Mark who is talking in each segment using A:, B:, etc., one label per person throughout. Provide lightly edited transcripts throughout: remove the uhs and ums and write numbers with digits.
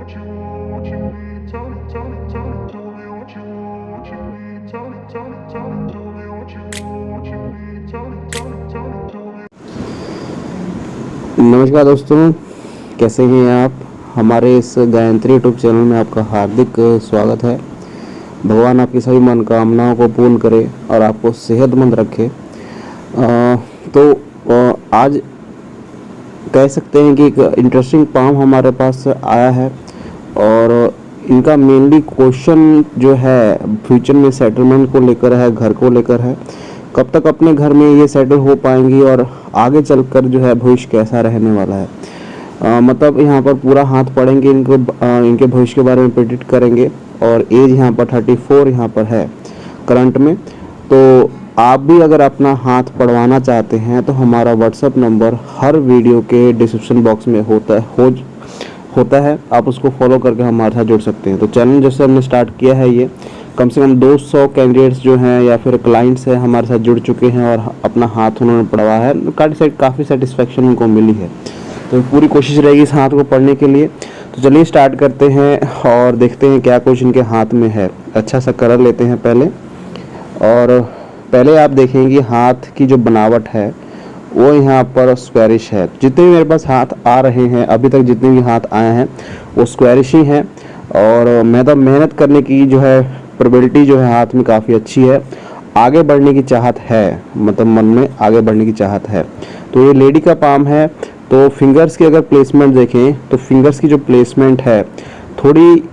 A: नमस्कार दोस्तों, कैसे हैं आप। हमारे इस गायत्री यूट्यूब चैनल में आपका हार्दिक स्वागत है। भगवान आपकी सभी मनोकामनाओं को पूर्ण करे और आपको सेहतमंद रखे। आज कह सकते हैं कि एक इंटरेस्टिंग पाम हमारे पास आया है और इनका मेनली क्वेश्चन जो है फ्यूचर में सेटलमेंट को लेकर है, घर को लेकर है। कब तक अपने घर में ये सेटल हो पाएंगी और आगे चलकर जो है भविष्य कैसा रहने वाला है। मतलब यहाँ पर पूरा हाथ पढ़ेंगे इनको, इनके भविष्य के बारे में प्रेडिक्ट करेंगे। और एज यहाँ पर 34 यहाँ पर है करंट में। तो आप भी अगर अपना हाथ पढ़वाना चाहते हैं तो हमारा व्हाट्सएप नंबर हर वीडियो के डिस्क्रिप्शन बॉक्स में होता है। आप उसको फॉलो करके हमारे साथ जुड़ सकते हैं। तो चैनल जैसे हमने स्टार्ट किया है, ये कम से कम 200 कैंडिडेट्स जो हैं या फिर क्लाइंट्स हैं हमारे साथ जुड़ चुके हैं और अपना हाथ उन्होंने पढ़वाया है। काफ़ी सेटिस्फेक्शन उनको मिली है। तो पूरी कोशिश रहेगी इस हाथ को पढ़ने के लिए। तो चलिए स्टार्ट करते हैं और देखते हैं क्या कुछ इनके हाथ में है। अच्छा सा कलर लेते हैं पहले। और पहले आप देखेंगे हाथ की जो बनावट है वो यहाँ पर स्क्वायरिश है। जितने भी मेरे पास हाथ आ रहे हैं अभी तक, जितने भी हाथ आए हैं वो स्क्वायरिश ही हैं। और मेहनत करने की जो है प्रोबेबिलिटी जो है हाथ में काफ़ी अच्छी है। आगे बढ़ने की चाहत है, मतलब मन में आगे बढ़ने की चाहत है। तो ये लेडी का पाम है। तो फिंगर्स की अगर प्लेसमेंट देखें तो फिंगर्स की जो प्लेसमेंट है थोड़ी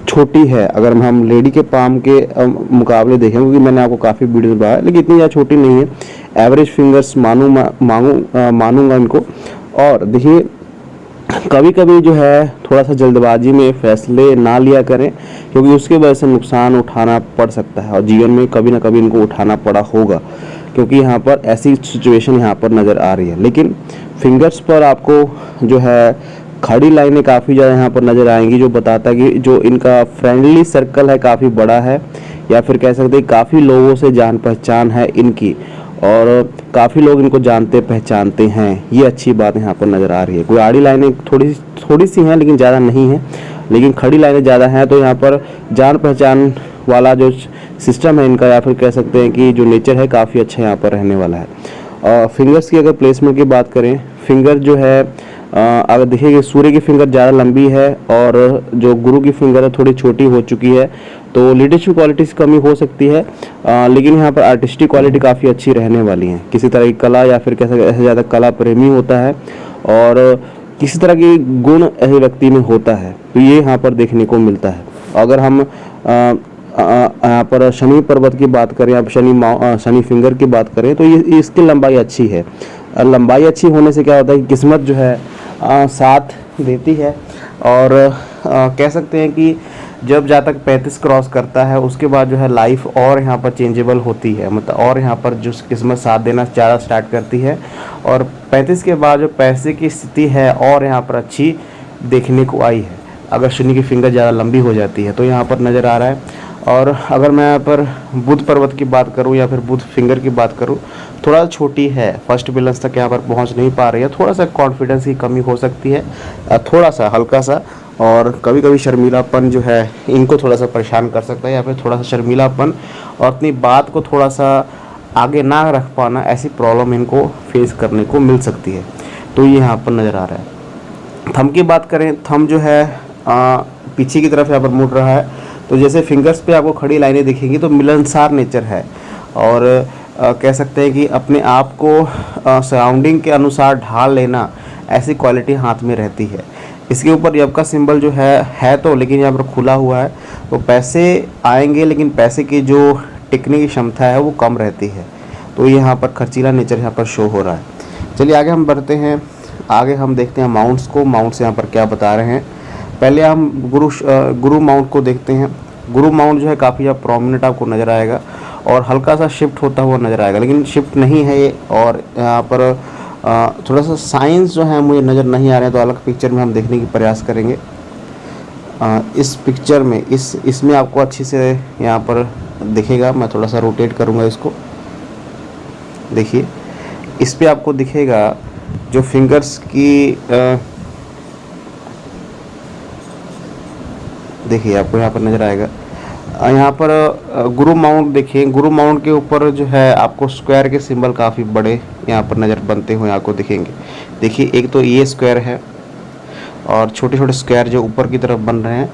A: छोटी है अगर हम लेडी के पाम के मुकाबले देखें, क्योंकि मैंने आपको काफ़ी वीडियो बताया, लेकिन इतनी ज़्यादा छोटी नहीं है। एवरेज फिंगर्स मानूंगा इनको। और देखिए, कभी कभी जो है थोड़ा सा जल्दबाजी में फैसले ना लिया करें, क्योंकि उसके वजह से नुकसान उठाना पड़ सकता है और जीवन में कभी ना कभी इनको उठाना पड़ा होगा, क्योंकि यहाँ पर ऐसी सिचुएशन यहाँ पर नज़र आ रही है। लेकिन फिंगर्स पर आपको जो है खड़ी लाइनें काफ़ी ज़्यादा यहाँ पर नज़र आएंगी, जो बताता है कि जो इनका फ्रेंडली सर्कल है काफ़ी बड़ा है, या फिर कह सकते हैं काफ़ी लोगों से जान पहचान है इनकी और काफ़ी लोग इनको जानते पहचानते हैं। ये अच्छी बात यहाँ पर नज़र आ रही है। कोई आड़ी लाइनें थोड़ी सी हैं लेकिन ज़्यादा नहीं है, लेकिन खड़ी लाइनें ज़्यादा हैं। तो यहाँ पर जान पहचान वाला जो सिस्टम है इनका, या फिर कह सकते हैं कि जो नेचर है काफ़ी अच्छा यहाँ पर रहने वाला है। और फिंगर्स की अगर प्लेसमेंट की बात करें, फिंगर जो है अगर देखिए सूर्य की फिंगर ज़्यादा लंबी है और जो गुरु की फिंगर है थोड़ी छोटी हो चुकी है। तो लीडरशिप क्वालिटी की कमी हो सकती है, लेकिन यहाँ पर आर्टिस्टिक क्वालिटी काफ़ी अच्छी रहने वाली है। किसी तरह की कला या फिर कैसे ऐसे ज़्यादा कला प्रेमी होता है और किसी तरह की गुण ऐसे व्यक्ति में होता है, तो ये यहाँ पर देखने को मिलता है। अगर हम यहाँ पर शनि पर्वत की बात करें, आप शनि फिंगर की बात करें, तो ये इसकी लंबाई अच्छी है। लंबाई अच्छी होने से क्या होता है कि किस्मत जो है साथ देती है। और कह सकते हैं कि जब जहाँ तक 35 क्रॉस करता है उसके बाद जो है लाइफ और यहाँ पर चेंजेबल होती है, मतलब और यहाँ पर जो किस्मत साथ देना ज़्यादा स्टार्ट करती है। और 35 के बाद जो पैसे की स्थिति है और यहाँ पर अच्छी देखने को आई है, अगर शनि की फिंगर ज़्यादा लंबी हो जाती है तो यहाँ पर नज़र आ रहा है। और अगर मैं यहाँ पर बुध पर्वत की बात करूँ या फिर बुध फिंगर की बात करूँ, थोड़ा छोटी है, फर्स्ट बैलेंस तक यहाँ पर पहुँच नहीं पा रही है। थोड़ा सा कॉन्फिडेंस की कमी हो सकती है, थोड़ा सा हल्का सा। और कभी कभी शर्मीलापन जो है इनको थोड़ा सा परेशान कर सकता है, या फिर थोड़ा सा शर्मीलापन और अपनी बात को थोड़ा सा आगे ना रख पाना, ऐसी प्रॉब्लम इनको फेस करने को मिल सकती है। तो ये यहाँ पर नज़र आ रहा है। थंब की बात करें, थंब जो है पीछे की तरफ यहाँ पर मुड़ रहा है। तो जैसे फिंगर्स पे आपको खड़ी लाइनें दिखेंगी तो मिलनसार नेचर है, और कह सकते हैं कि अपने आप को सराउंडिंग के अनुसार ढाल लेना, ऐसी क्वालिटी हाथ में रहती है। इसके ऊपर यब का सिंबल जो है तो, लेकिन यहाँ पर खुला हुआ है। तो पैसे आएंगे लेकिन पैसे की जो टिकने की क्षमता है वो कम रहती है। तो यहाँ पर खर्चीला नेचर यहाँ पर शो हो रहा है। चलिए आगे हम बढ़ते हैं। आगे हम देखते हैं माउंट्स को। माउंट्स यहाँ पर क्या बता रहे हैं। पहले हम गुरु माउंट को देखते हैं। गुरु माउंट जो है काफ़ी ज़्यादा प्रोमिनेंट आपको नज़र आएगा और हल्का सा शिफ्ट होता हुआ नज़र आएगा, लेकिन शिफ्ट नहीं है ये। और यहाँ पर थोड़ा सा साइंस जो है मुझे नज़र नहीं आ रहे हैं, तो अलग पिक्चर में हम देखने की प्रयास करेंगे। इस पिक्चर में इसमें आपको अच्छे से यहाँ पर दिखेगा। मैं थोड़ा सा रोटेट करूँगा इसको। देखिए इस पे आपको दिखेगा जो फिंगर्स की देखिए आपको यहाँ पर नज़र आएगा। यहाँ पर गुरु माउंट देखिए, गुरु माउंट के ऊपर जो है आपको स्क्वायर के सिंबल काफ़ी बड़े यहाँ पर नज़र बनते हुए आपको दिखेंगे। देखिए एक तो ये स्क्वायर है और छोटे छोटे स्क्वायर जो ऊपर की तरफ बन रहे हैं।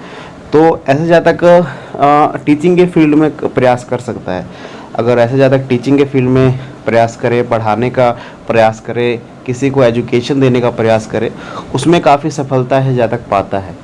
A: तो ऐसे जातक टीचिंग के फील्ड में प्रयास कर सकता है। अगर ऐसे जातक टीचिंग के फील्ड में प्रयास करे, पढ़ाने का प्रयास करे, किसी को एजुकेशन देने का प्रयास करे, उसमें काफ़ी सफलता है जातक पाता है।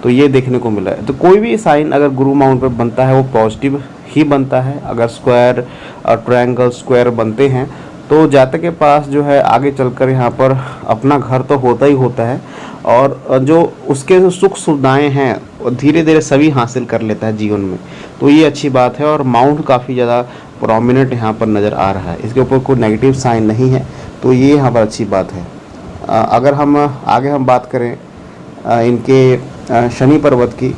A: तो ये देखने को मिला है। तो कोई भी साइन अगर गुरु माउंट पे बनता है वो पॉजिटिव ही बनता है। अगर स्क्वायर और ट्रायंगल स्क्वायर बनते हैं तो जातक के पास जो है आगे चलकर यहाँ पर अपना घर तो होता ही होता है, और जो उसके जो सुख सुविधाएँ हैं वो धीरे धीरे सभी हासिल कर लेता है जीवन में। तो ये अच्छी बात है। और माउंट काफ़ी ज़्यादा प्रोमिनेंट यहाँ पर नज़र आ रहा है, इसके ऊपर कोई नेगेटिव साइन नहीं है, तो ये यहाँ पर अच्छी बात है। अगर हम आगे हम बात करें इनके शनि पर्वत की,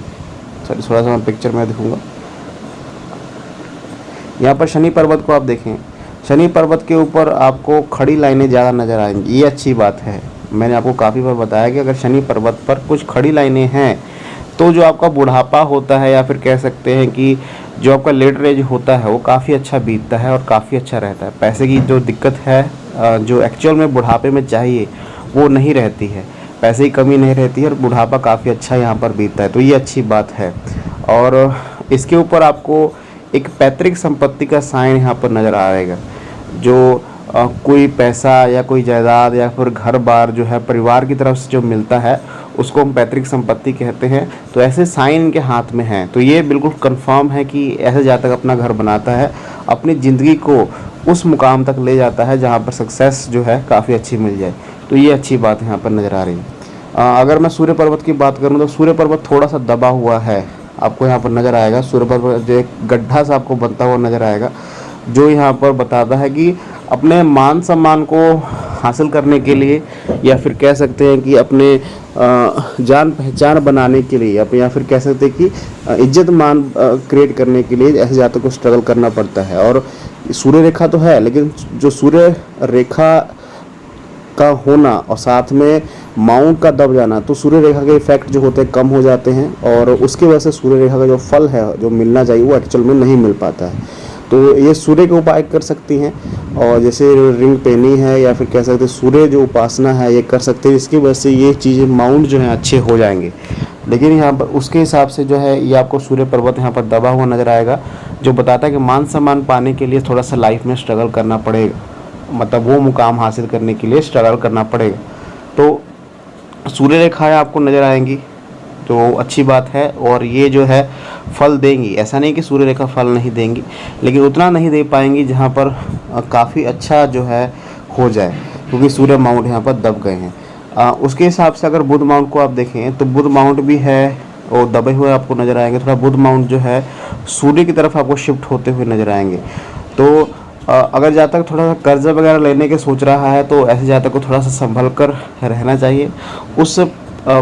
A: सॉरी थोड़ा सा मैं पिक्चर में दिखूँगा। यहाँ पर शनि पर्वत को आप देखें, शनि पर्वत के ऊपर आपको खड़ी लाइनें ज़्यादा नज़र आएंगी, ये अच्छी बात है। मैंने आपको काफ़ी बार बताया कि अगर शनि पर्वत पर कुछ खड़ी लाइनें हैं तो जो आपका बुढ़ापा होता है, या फिर कह सकते हैं कि जो आपका लेटर एज होता है, वो काफ़ी अच्छा बीतता है और काफ़ी अच्छा रहता है। पैसे की जो दिक्कत है जो एक्चुअल में बुढ़ापे में चाहिए वो नहीं रहती है, पैसे की कमी नहीं रहती है और बुढ़ापा काफ़ी अच्छा यहाँ पर बीतता है, तो ये अच्छी बात है। और इसके ऊपर आपको एक पैतृक संपत्ति का साइन यहाँ पर नज़र आएगा। जो कोई पैसा या कोई जायदाद या फिर घर बार जो है परिवार की तरफ से जो मिलता है उसको हम पैतृक संपत्ति कहते हैं। तो ऐसे साइन इनके हाथ में हैं, तो ये बिल्कुल कंफर्म है कि ऐसे जातक अपना घर बनाता है, अपनी ज़िंदगी को उस मुकाम तक ले जाता है जहाँ पर सक्सेस जो है काफ़ी अच्छी मिल जाए। तो ये अच्छी बात यहाँ पर नज़र आ रही है। अगर मैं सूर्य पर्वत की बात करूँ तो सूर्य पर्वत थोड़ा सा दबा हुआ है, आपको यहाँ पर नज़र आएगा। सूर्य पर्वत जो एक गड्ढा सा आपको बनता हुआ नज़र आएगा, जो यहाँ पर बताता है कि अपने मान सम्मान को हासिल करने के लिए, या फिर कह सकते हैं कि अपने जान पहचान बनाने के लिए, या फिर कह सकते हैं कि इज्जत मान क्रिएट करने के लिए ऐसे जातकों को स्ट्रगल करना पड़ता है। और सूर्य रेखा तो है, लेकिन जो सूर्य रेखा का होना और साथ में माउंट का दब जाना, तो सूर्य रेखा के इफेक्ट जो होते हैं कम हो जाते हैं, और उसकी वजह से सूर्य रेखा का जो फल है जो मिलना चाहिए वो एक्चुअल में नहीं मिल पाता है। तो ये सूर्य के उपाय कर सकती हैं, और जैसे रिंग पेनी है या फिर कह सकते हैं सूर्य जो उपासना है ये कर सकते हैं, जिसकी वजह से ये चीज़ें माउंट जो हैं अच्छे हो जाएंगे। लेकिन यहाँ पर उसके हिसाब से जो है ये आपको सूर्य पर्वत यहाँ पर दबा हुआ नज़र आएगा, जो बताता है कि मान सम्मान पाने के लिए थोड़ा सा लाइफ में स्ट्रगल करना पड़ेगा, मतलब वो मुकाम हासिल करने के लिए स्ट्रगल करना पड़ेगा। तो सूर्य रेखाएँ आपको नज़र आएंगी, तो अच्छी बात है। और ये जो है फल देंगी, ऐसा नहीं कि सूर्य रेखा फल नहीं देंगी, लेकिन उतना नहीं दे पाएंगी जहाँ पर काफ़ी अच्छा जो है हो जाए, क्योंकि सूर्य माउंट यहाँ पर दब गए हैं। उसके हिसाब से अगर बुध माउंट को आप देखें तो बुध माउंट भी है और दबे हुए आपको नज़र आएंगे। थोड़ा बुध माउंट जो है सूर्य की तरफ आपको शिफ्ट होते हुए नज़र आएंगे। तो अगर जातक थोड़ा सा कर्जा वगैरह लेने के सोच रहा है तो ऐसे जातक को थोड़ा सा संभल कर रहना चाहिए, उस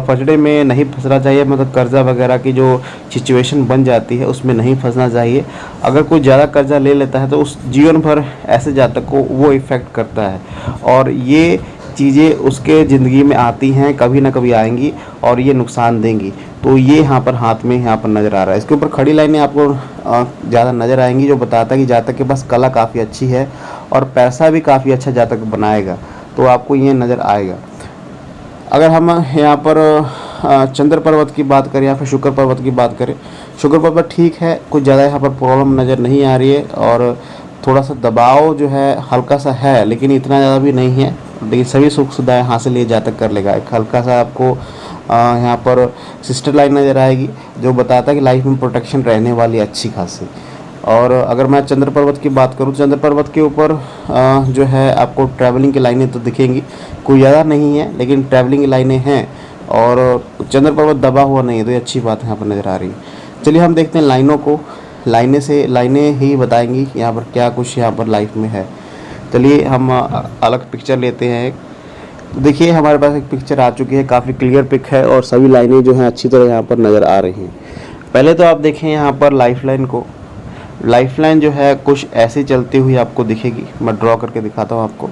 A: फचड़े में नहीं फंसना चाहिए, मतलब कर्जा वगैरह की जो सिचुएशन बन जाती है उसमें नहीं फंसना चाहिए। अगर कोई ज़्यादा कर्जा ले लेता है तो उस जीवन भर ऐसे जातक को वो इफ़ेक्ट करता है, और ये चीज़ें उसके ज़िंदगी में आती हैं, कभी ना कभी आएंगी और ये नुकसान देंगी। तो ये यहाँ पर हाथ में यहाँ पर नज़र आ रहा है। इसके ऊपर खड़ी लाइनें आपको ज़्यादा नज़र आएंगी, जो बताता है कि जातक के पास कला काफ़ी अच्छी है और पैसा भी काफ़ी अच्छा जातक बनाएगा, तो आपको ये नज़र आएगा। अगर हम यहाँ पर चंद्र पर्वत की बात करें या फिर शुक्र पर्वत की बात करें, शुक्र पर्वत ठीक है, कुछ ज़्यादा यहाँ पर प्रॉब्लम नज़र नहीं आ रही है, और थोड़ा सा दबाव जो है हल्का सा है, लेकिन इतना ज़्यादा भी नहीं है। लेकिन सभी सुख सुविधाएँ हासिल ये जातक कर लेगा। एक हल्का सा आपको यहाँ पर सिस्टर लाइन नज़र आएगी, जो बताता है कि लाइफ में प्रोटेक्शन रहने वाली अच्छी खासी। और अगर मैं चंद्र पर्वत की बात करूँ, चंद्र पर्वत के ऊपर जो है आपको ट्रैवलिंग की लाइनें तो दिखेंगी, कोई ज़्यादा नहीं है लेकिन ट्रैवलिंग की लाइनें हैं, और चंद्र पर्वत दबा हुआ नहीं है, तो ये अच्छी बात यहाँ पर नज़र आ रही है। चलिए हम देखते हैं लाइनों को, लाइनें ही बताएंगी यहाँ पर क्या कुछ यहाँ पर लाइफ में है। चलिए हम अलग पिक्चर लेते हैं एक। देखिए हमारे पास एक पिक्चर आ चुकी है, काफ़ी क्लियर पिक है और सभी लाइनें जो हैं अच्छी तरह यहाँ पर नज़र आ रही हैं। पहले तो आप देखें यहाँ पर लाइफ लाइन को, लाइफ लाइन जो है कुछ ऐसी चलती हुई आपको दिखेगी, मैं ड्रॉ करके दिखाता हूँ आपको।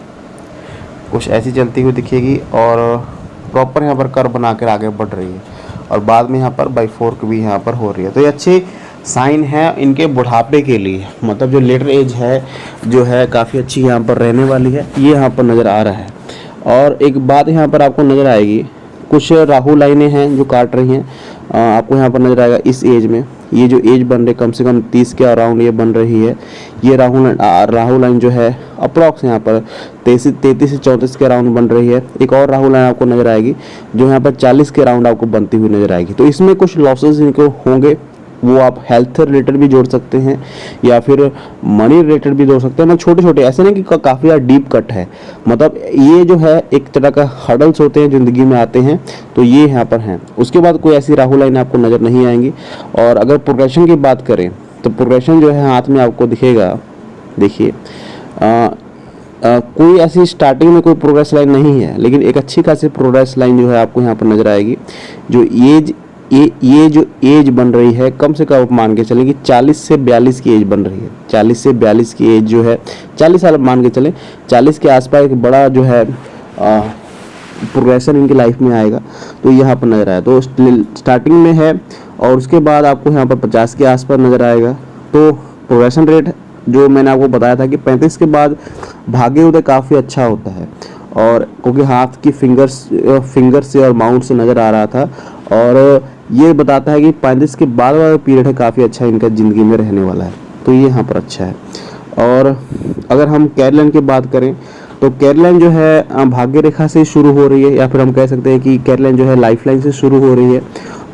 A: कुछ ऐसी चलती हुई दिखेगी और प्रॉपर यहाँ पर कर्व बना कर आगे बढ़ रही है, और बाद में यहाँ पर बाई 4 की भी यहाँ पर हो रही है। तो ये अच्छे साइन है इनके बुढ़ापे के लिए, मतलब जो लेटर एज है जो है काफ़ी अच्छी यहाँ पर रहने वाली है, ये यहाँ पर नज़र आ रहा है। और एक बात यहाँ पर आपको नज़र आएगी, कुछ राहु लाइनें हैं जो काट रही हैं, आपको यहाँ पर नज़र आएगा इस एज में, ये जो एज बन रही कम से कम 30 के अराउंड ये बन रही है। ये राहु लाइन जो है अप्रॉक्स यहाँ पर 33 से 34 के अराउंड बन रही है। एक और राहु लाइन आपको नज़र आएगी जो यहाँ पर 40 के अराउंड आपको बनती हुई नज़र आएगी। तो इसमें कुछ लॉसेस इनको होंगे, वो आप हेल्थ रिलेटेड भी जोड़ सकते हैं या फिर मनी रिलेटेड भी जोड़ सकते हैं। मतलब छोटे छोटे, ऐसे नहीं कि काफ़ी ज़्यादा डीप कट है, मतलब ये जो है एक तरह का हर्डल्स होते हैं ज़िंदगी में आते हैं, तो ये यहाँ पर हैं। उसके बाद कोई ऐसी राहु लाइन आपको नज़र नहीं आएंगी। और अगर प्रोग्रेशन की बात करें तो प्रोग्रेशन जो है हाथ में आपको दिखेगा, देखिए कोई ऐसी स्टार्टिंग में कोई प्रोग्रेस लाइन नहीं है, लेकिन एक अच्छी खासी प्रोग्रेस लाइन जो है आपको यहाँ पर नज़र आएगी। जो ये जो एज बन रही है कम से कम आप मान के चलें कि 40 से 42 की एज बन रही है। 40 से 42 की एज जो है 40 साल मान के चलें, 40 के आसपास एक बड़ा जो है प्रोग्रेशन इनकी लाइफ में आएगा, तो यहाँ पर नज़र आया। तो स्टार्टिंग में है और उसके बाद आपको यहाँ पर 50 के आसपास नज़र आएगा। तो प्रोग्रेशन रेट जो मैंने आपको बताया था कि 35 के बाद भाग्य उदय काफ़ी अच्छा होता है, और क्योंकि हाथ की फिंगर से और माउंट से नज़र आ रहा था, और ये बताता है कि 35 के बाद वाला पीरियड है काफ़ी अच्छा इनका ज़िंदगी में रहने वाला है, तो ये यहाँ पर अच्छा है। और अगर हम कैरोलाइन की बात करें तो कैरोलाइन जो है भाग्य रेखा से शुरू हो रही है, या फिर हम कह सकते हैं कि कैरोलाइन जो है लाइफ लाइन से शुरू हो रही है,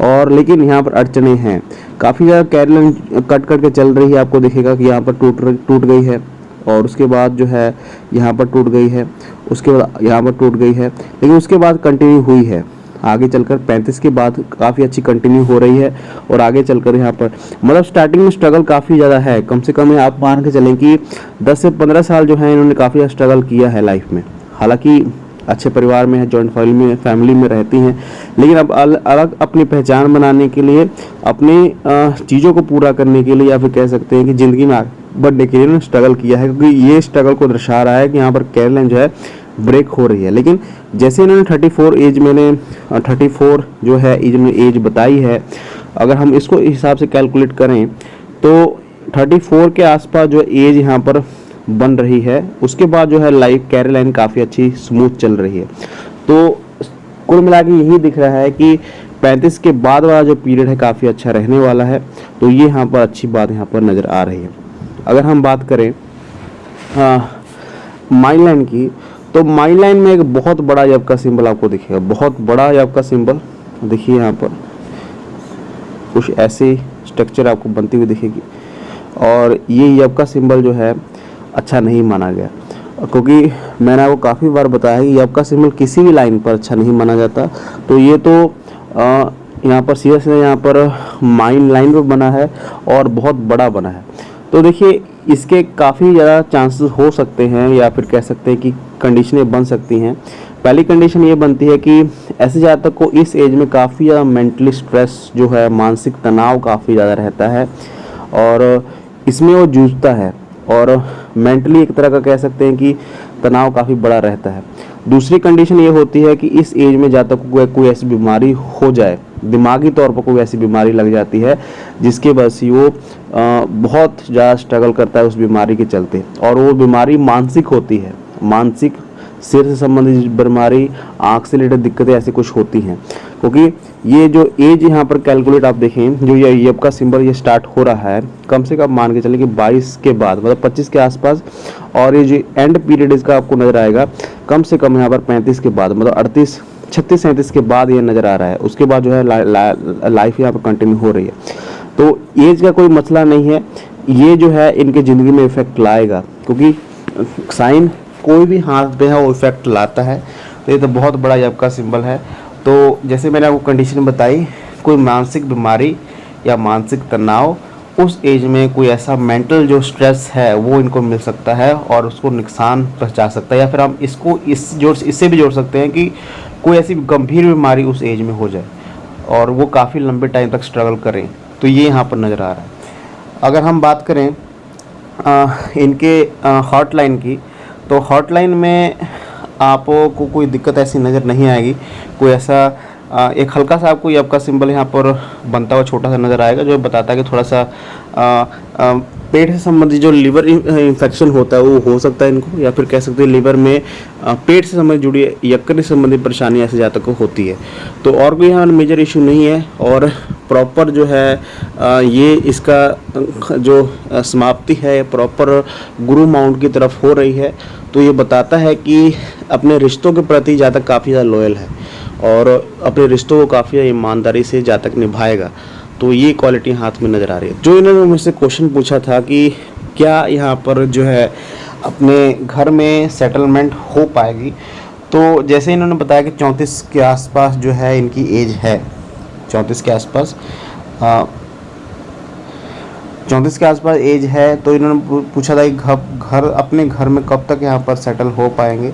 A: और लेकिन यहाँ पर अड़चने हैं काफ़ी ज़्यादा। कैरोलाइन कट के चल रही है, आपको दिखेगा कि यहाँ पर टूट गई है, और उसके बाद जो है यहाँ पर टूट गई है, उसके बाद यहाँ पर टूट गई है, लेकिन उसके बाद कंटिन्यू हुई है। आगे चलकर 35 के बाद काफ़ी अच्छी कंटिन्यू हो रही है, और आगे चलकर यहाँ पर मतलब स्टार्टिंग में स्ट्रगल काफ़ी ज़्यादा है। कम से कम आप मान के चलें कि 10 से 15 साल जो है इन्होंने काफ़ी स्ट्रगल किया है लाइफ में। हालांकि अच्छे परिवार में है, जॉइंट फैमिली में रहती हैं, लेकिन अब अलग अपनी पहचान बनाने के लिए, अपनी चीज़ों को पूरा करने के लिए, या फिर कह सकते हैं कि ज़िंदगी में बढ़ने के लिए इन्होंने स्ट्रगल किया है, क्योंकि ये स्ट्रगल को दर्शा रहा है कि यहाँ पर कैरोलाइन जो है ब्रेक हो रही है। लेकिन जैसे इन्होंने 34 जो है एज बताई है, अगर हम इसको इस हिसाब से कैलकुलेट करें तो 34 के आसपास जो एज यहाँ पर बन रही है, उसके बाद जो है लाइफ कैरोलाइन काफ़ी अच्छी स्मूथ चल रही है। तो कुल मिला के यही दिख रहा है कि 35 के बाद वाला जो पीरियड है काफ़ी अच्छा रहने वाला है, तो ये यहाँ पर अच्छी बात यहाँ पर नज़र आ रही है। अगर हम बात करें माइन लाइन की, तो माइन लाइन में एक बहुत बड़ा यब का सिंबल आपको दिखेगा, बहुत बड़ा यब का सिंबल। देखिए यहाँ पर कुछ ऐसी स्ट्रक्चर आपको बनती हुई दिखेगी, और ये यब का सिंबल जो है अच्छा नहीं माना गया, क्योंकि मैंने आपको काफ़ी बार बताया है कि यब का सिंबल किसी भी लाइन पर अच्छा नहीं माना जाता। तो ये तो यहाँ पर सीरियसली यहाँ पर माइन लाइन पर बना है और बहुत बड़ा बना है। तो देखिए इसके काफ़ी ज़्यादा चांसेस हो सकते हैं, या फिर कह सकते हैं कि कंडीशनें बन सकती हैं। पहली कंडीशन ये बनती है कि ऐसे जातक को इस एज में काफ़ी ज़्यादा मेंटली स्ट्रेस जो है, मानसिक तनाव काफ़ी ज़्यादा रहता है, और इसमें वो जूझता है, और मेंटली एक तरह का कह सकते हैं कि तनाव काफ़ी बड़ा रहता है। दूसरी कंडीशन ये होती है कि इस एज में जातक को कोई ऐसी बीमारी हो जाए, दिमागी तौर पर कोई ऐसी बीमारी लग जाती है जिसके वजह से वो बहुत ज़्यादा स्ट्रगल करता है उस बीमारी के चलते, और वो बीमारी मानसिक होती है, मानसिक सिर से संबंधित बीमारी, आँख से रिलेटेड दिक्कतें ऐसी कुछ होती हैं। क्योंकि ये जो एज यहाँ पर कैलकुलेट आप देखें, जो ये यब का सिंबल ये स्टार्ट हो रहा है कम से कम मान के चले कि 22 के बाद, मतलब 25 के आसपास, और ये जो एंड पीरियड इसका आपको नज़र आएगा कम से कम यहाँ पर 35 के बाद, मतलब 36-37 के बाद ये नज़र आ रहा है। उसके बाद जो है लाइफ यहाँ पर कंटिन्यू हो रही है। तो एज का कोई मसला नहीं है, ये जो है इनके ज़िंदगी में इफेक्ट लाएगा, क्योंकि साइन कोई भी हाथ पे है वो इफेक्ट लाता है। तो ये तो बहुत बड़ा यब का सिंबल है। तो जैसे मैंने आपको कंडीशन बताई, कोई मानसिक बीमारी या मानसिक तनाव उस एज में, कोई ऐसा मेंटल जो स्ट्रेस है वो इनको मिल सकता है और उसको नुकसान पहुंचा सकता है, या फिर हम इसको इससे भी जोड़ सकते हैं कि कोई ऐसी गंभीर बीमारी उस एज में हो जाए और वो काफ़ी लंबे टाइम तक स्ट्रगल करें। तो ये यहाँ पर नज़र आ रहा है। अगर हम बात करें इनके हॉटलाइन की, तो हॉटलाइन में आपको कोई दिक्कत ऐसी नज़र नहीं आएगी, कोई ऐसा एक हल्का सा आपको यप का सिंबल यहाँ पर बनता हुआ छोटा सा नज़र आएगा, जो बताता है कि थोड़ा सा पेट से संबंधित जो लिवर इन्फेक्शन होता है वो हो सकता है इनको, या फिर कह सकते हैं लिवर में पेट से संबंधित जुड़ी यकृत से संबंधित परेशानी ऐसे जातक को होती है। तो और कोई यहाँ मेजर इशू नहीं है, और प्रॉपर जो है ये इसका जो समाप्ति है प्रॉपर गुरु माउंट की तरफ हो रही है। तो ये बताता है कि अपने रिश्तों के प्रति जातक काफ़ी ज़्यादा लॉयल है और अपने रिश्तों को काफ़ी ईमानदारी से जातक निभाएगा। तो ये क्वालिटी हाथ में नज़र आ रही है। जो इन्होंने मुझसे क्वेश्चन पूछा था कि क्या यहाँ पर जो है अपने घर में सेटलमेंट हो पाएगी, तो जैसे इन्होंने बताया कि 34 के आसपास जो है इनकी एज है, 34 के आसपास 34 के आसपास एज है। तो इन्होंने पूछा था कि घर अपने घर में कब तक यहाँ पर सेटल हो पाएंगे।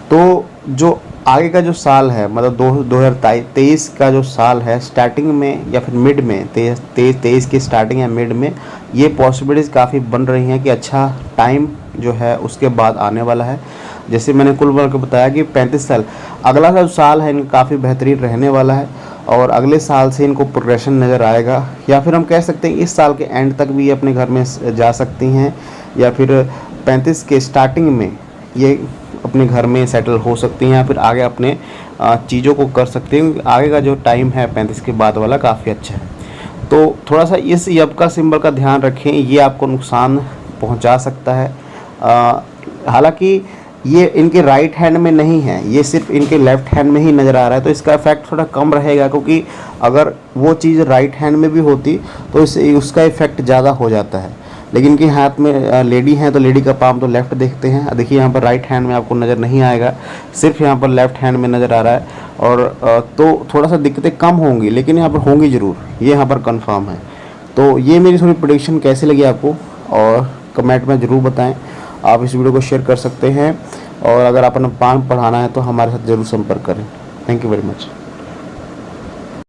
A: तो जो आगे का जो साल है, मतलब 2023 का जो साल है, स्टार्टिंग में या फिर मिड में, 23 की स्टार्टिंग या मिड में ये पॉसिबिलिटीज़ काफ़ी बन रही हैं कि अच्छा टाइम जो है उसके बाद आने वाला है। जैसे मैंने कुल मिला के बताया कि 35 साल, अगला जो साल है इनका काफ़ी बेहतरीन रहने वाला है और अगले साल से इनको प्रोग्रेशन नज़र आएगा, या फिर हम कह सकते हैं इस साल के एंड तक भी ये अपने घर में जा सकती हैं, या फिर 35 के स्टार्टिंग में ये अपने घर में सेटल हो सकती हैं, या फिर आगे अपने चीज़ों को कर सकती हैं। आगे का जो टाइम है 35 के बाद वाला काफ़ी अच्छा है। तो थोड़ा सा इस यप का सिंबल का ध्यान रखें, ये आपको नुकसान पहुंचा सकता है। हालांकि ये इनके राइट हैंड में नहीं है, ये सिर्फ इनके लेफ्ट हैंड में ही नज़र आ रहा है, तो इसका इफेक्ट थोड़ा कम रहेगा, क्योंकि अगर वो चीज़ राइट हैंड में भी होती तो इससे उसका इफेक्ट ज़्यादा हो जाता है। लेकिन इनके हाथ में लेडी हैं तो लेडी का पाम तो लेफ़्ट देखते हैं। देखिए यहाँ पर राइट हैंड में आपको नज़र नहीं आएगा, सिर्फ यहाँ पर लेफ़्ट हैंड में नज़र आ रहा है। और तो थोड़ा सा दिक्कतें कम होंगी, लेकिन यहाँ पर होंगी ज़रूर, ये यहाँ पर कंफर्म है। तो ये मेरी थोड़ी प्रेडिक्शन कैसी लगी आपको, और कमेंट में ज़रूर बताएं। आप इस वीडियो को शेयर कर सकते हैं, और अगर आपने पाम पढ़ाना है तो हमारे साथ ज़रूर संपर्क करें। Thank you very much.